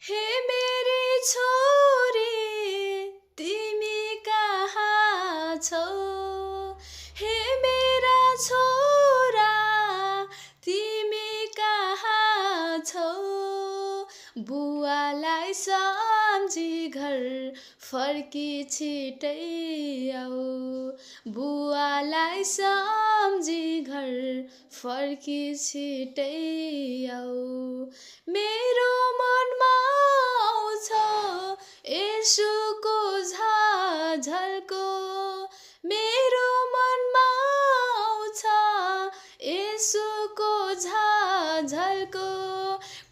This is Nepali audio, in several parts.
हे मेरी छोरी तिमी कहाँ छौ हे मेरा छोरा तिमी कहाँ छौ बुवालाई सम्झी घर फर्की छिटै आऊ बुवालाई सम्झी घर फर्की छिटै आऊ मेरो मनमा आउँछ येशूको झलको मेरो मनमा आउँछ येशूको झलको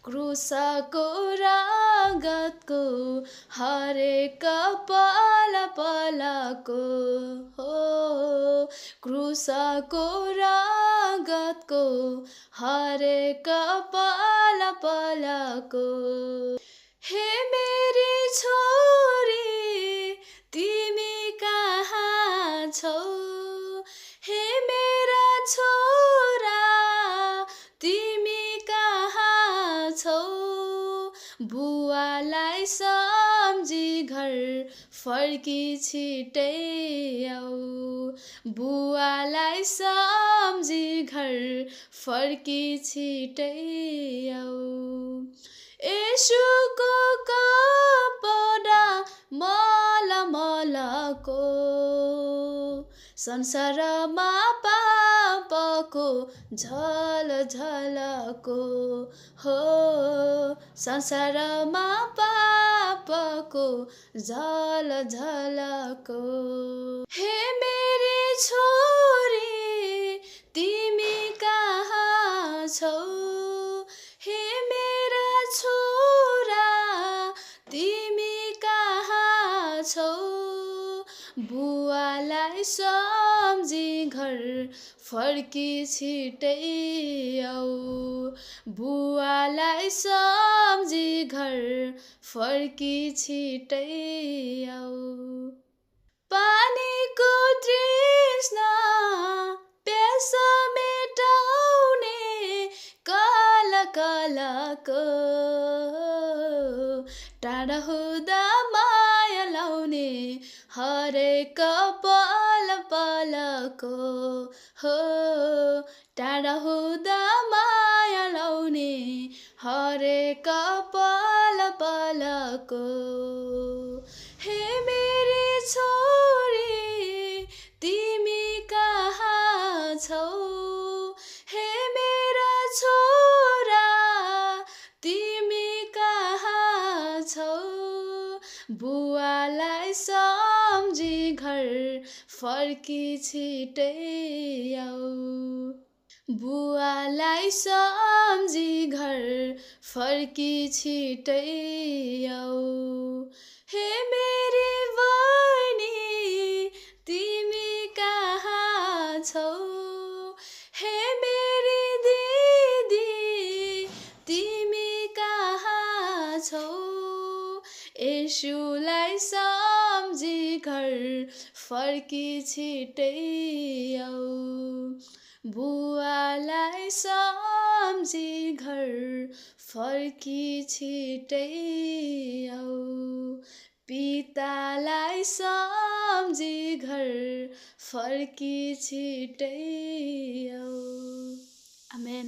क्रुसको रगतको हरेक पलको हो क्रुसको रगतको हरेक पलको हे मेरी छोरी तिमी कहाँ छौ हे मेरा छोरा तिमी कहाँ छौ बुवालाई सम्झी घर फर्की छिटै आऊ बुवालाई सम्झी घर फर्की छिटै आऊ येशूको कपडा मलमलको संसारमा पापको झलझलको हो संसारमा पापको झलझलको हे मेरी छोरी तिमी कहाँ छौ हे मेरा छोरा तिमी कहाँ छौ बुवालाई सम्झी घर फर्की छिटै आऊ बुवालाई सम्झी घर फर्की छिटै आऊ पानीको तृष्णा प्यास मेटाउने कलको टाढा हुँदा माया लाउने हरेक पलको हो टाढा हुँदा माया लाउने हरेक पलको हे मेरी छोरी तिमी कहाँ छौ हे मेरा छोरा तिमी कहाँ छौ बुवालाई सम्झी घर फर्की छिटै आऊ बुवालाई सम्झी घर फर्की छिटै आऊ हे मेरी बहिनी तिमी कहाँ छौ हे मेरी दिदी तिमी कहाँ छौ येशूलाई सम्झी घर फर्की छिटै आऊ बुवालाई सम्झी घर फर्की छिटै आऊ पितालाई सम्झी घर फर्की छिटै आऊ आमेन।